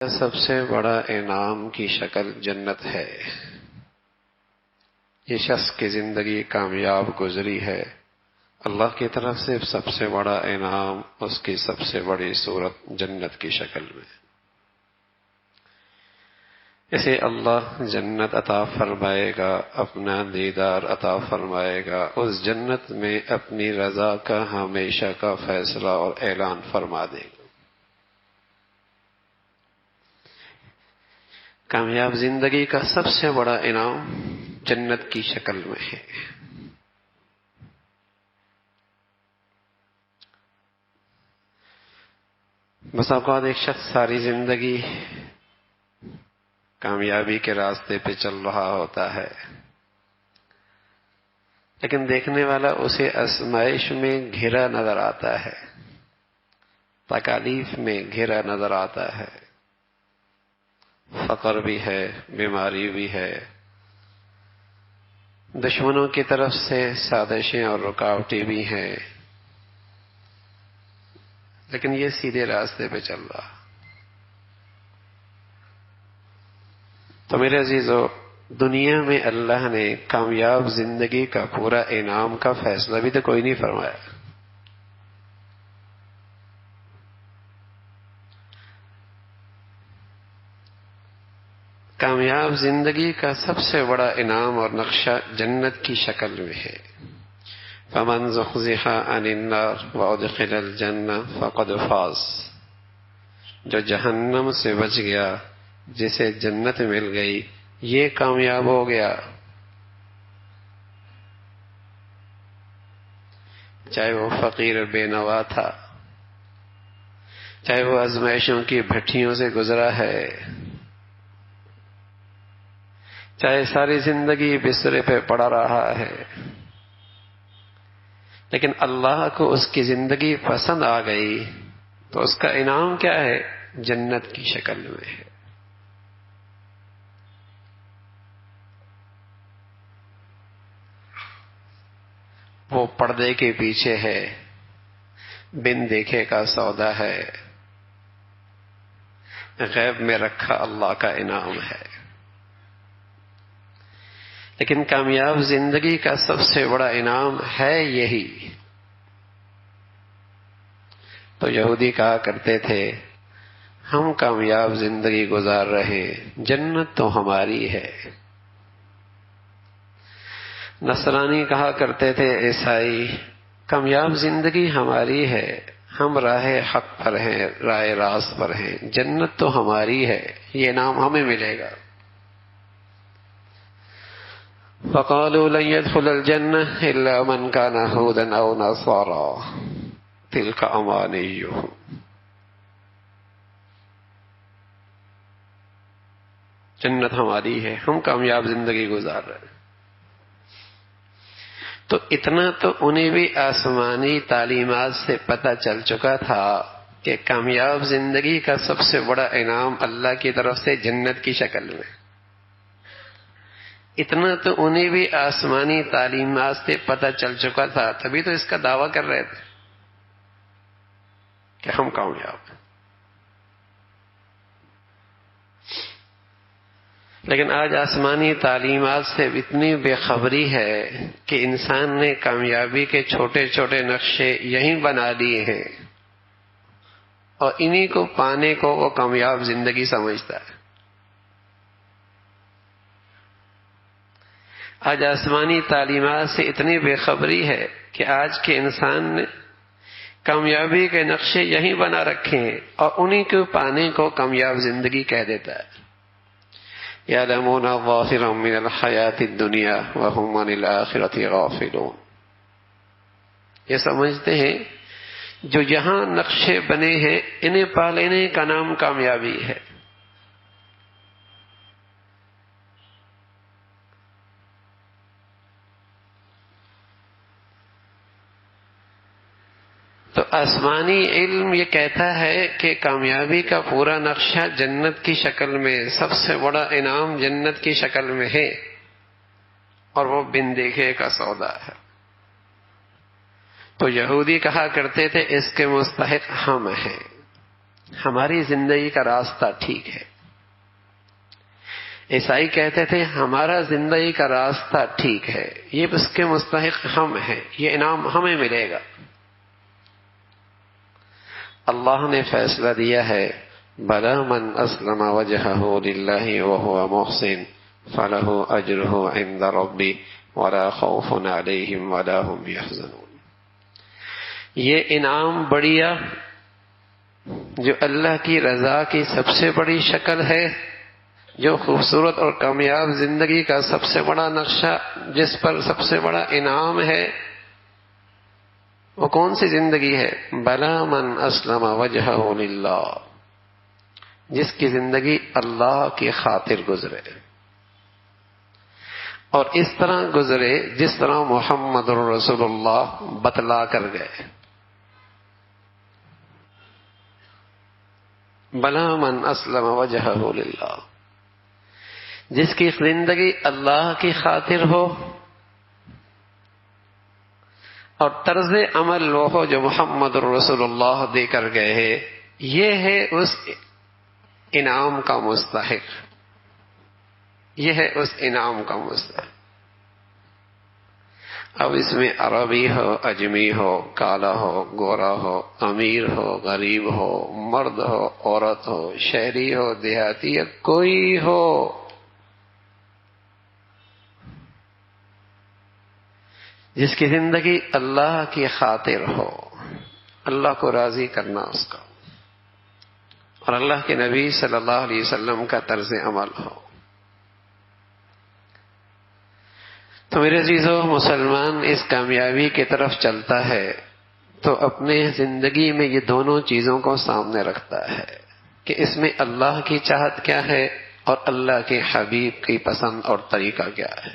سب سے بڑا انعام کی شکل جنت ہے۔ یہ شخص کی زندگی کامیاب گزری ہے، اللہ کی طرف سے سب سے بڑا انعام اس کی سب سے بڑی صورت جنت کی شکل میں۔ اسے اللہ جنت عطا فرمائے گا، اپنا دیدار عطا فرمائے گا، اس جنت میں اپنی رضا کا ہمیشہ کا فیصلہ اور اعلان فرما دے گا۔ کامیاب زندگی کا سب سے بڑا انعام جنت کی شکل میں ہے۔ بس اوقات ایک شخص ساری زندگی کامیابی کے راستے پہ چل رہا ہوتا ہے، لیکن دیکھنے والا اسے آزمائش میں گھرا نظر آتا ہے، تکالیف میں گھرا نظر آتا ہے، فقر بھی ہے، بیماری بھی ہے، دشمنوں کی طرف سے سازشیں اور رکاوٹیں بھی ہیں، لیکن یہ سیدھے راستے پہ چل رہا۔ تو میرے عزیزو، دنیا میں اللہ نے کامیاب زندگی کا پورا انعام کا فیصلہ بھی تو کوئی نہیں فرمایا۔ کامیاب زندگی کا سب سے بڑا انعام اور نقشہ جنت کی شکل میں ہے۔ فَمَنْ زُحْزِحَ عَنِ النَّارِ وَأُدْخِلَ الْجَنَّةَ فَقَدْ فَازَ، جو جہنم سے بچ گیا، جسے جنت مل گئی، یہ کامیاب ہو گیا۔ چاہے وہ فقیر بے نوا تھا، چاہے وہ آزمائشوں کی بھٹیوں سے گزرا ہے، چاہے ساری زندگی بسترے پہ پڑا رہا ہے، لیکن اللہ کو اس کی زندگی پسند آ گئی تو اس کا انعام کیا ہے؟ جنت کی شکل میں ہے۔ وہ پردے کے پیچھے ہے، بن دیکھے کا سودا ہے، غیب میں رکھا اللہ کا انعام ہے۔ لیکن کامیاب زندگی کا سب سے بڑا انعام ہے یہی۔ تو یہودی کہا کرتے تھے، ہم کامیاب زندگی گزار رہے، جنت تو ہماری ہے۔ نصرانی کہا کرتے تھے، عیسائی، کامیاب زندگی ہماری ہے، ہم راہ حق پر ہیں، راہ راست پر ہیں، جنت تو ہماری ہے، یہ انعام ہمیں ملے گا۔ فَقَالُوا لَن يَدْخُلَ الْجَنَّةَ إِلَّا مَنْ كَانَ هُودًا أَوْ نَصَارَىٰ تِلْكَ أَمَانِيُّهُمْ۔ جنت ہماری ہے، ہم کامیاب زندگی گزار رہے ہیں۔ تو اتنا تو انہیں بھی آسمانی تعلیمات سے پتہ چل چکا تھا کہ کامیاب زندگی کا سب سے بڑا انعام اللہ کی طرف سے جنت کی شکل میں۔ اتنا تو انہیں بھی آسمانی تعلیمات سے پتہ چل چکا تھا، تبھی تو اس کا دعویٰ کر رہے تھے کہ ہم کامیاب ہیں۔ لیکن آج آسمانی تعلیمات سے اتنی بے خبری ہے کہ انسان نے کامیابی کے چھوٹے چھوٹے نقشے یہیں بنا لیے ہیں، اور انہی کو پانے کو وہ کامیاب زندگی سمجھتا ہے۔ آج آسمانی تعلیمات سے اتنی بے خبری ہے کہ آج کے انسان نے کامیابی کے نقشے یہیں بنا رکھے ہیں، اور انہی کو پانے کو کامیاب زندگی کہہ دیتا ہے۔ یعلمون ظاہرا من الحیات الدنیا وہم عن الآخرۃ غافلون، یہ سمجھتے ہیں جو یہاں نقشے بنے ہیں انہیں پا لینے کا نام کامیابی ہے۔ تو آسمانی علم یہ کہتا ہے کہ کامیابی کا پورا نقشہ جنت کی شکل میں، سب سے بڑا انعام جنت کی شکل میں ہے، اور وہ بن دیکھے کا سودا ہے۔ تو یہودی کہا کرتے تھے، اس کے مستحق ہم ہیں، ہماری زندگی کا راستہ ٹھیک ہے. عیسائی کہتے تھے ہمارا زندگی کا راستہ ٹھیک ہے، یہ اس کے مستحق ہم ہیں، یہ انعام ہمیں ملے گا. اللہ نے فیصلہ دیا ہے بلا من اسلم وجہہ للہ وہو محسن فلہ اجرہ عند ربی ولا خوف علیہم ولا هم یحزنون. یہ انعام بڑھیا جو اللہ کی رضا کی سب سے بڑی شکل ہے، جو خوبصورت اور کامیاب زندگی کا سب سے بڑا نقشہ، جس پر سب سے بڑا انعام ہے، وہ کون سی زندگی ہے؟ بلا من اسلم وجہہ للہ، جس کی زندگی اللہ کی خاطر گزرے، اور اس طرح گزرے جس طرح محمد رسول اللہ بتلا کر گئے. بلا من اسلم وجہہ للہ، جس کی زندگی اللہ کی خاطر ہو اور طرز عمل وہ ہو جو محمد رسول اللہ دے کر گئے ہیں، یہ ہے اس انعام کا مستحق، یہ ہے اس انعام کا مستحق. اب اس میں عربی ہو، اجمی ہو، کالا ہو، گورا ہو، امیر ہو، غریب ہو، مرد ہو، عورت ہو، شہری ہو، دیہاتی یا کوئی ہو، جس کی زندگی اللہ کی خاطر ہو، اللہ کو راضی کرنا اس کا، اور اللہ کے نبی صلی اللہ علیہ وسلم کا طرز عمل ہو. تو میرے عزیزو، مسلمان اس کامیابی کی طرف چلتا ہے تو اپنے زندگی میں یہ دونوں چیزوں کو سامنے رکھتا ہے کہ اس میں اللہ کی چاہت کیا ہے اور اللہ کے حبیب کی پسند اور طریقہ کیا ہے.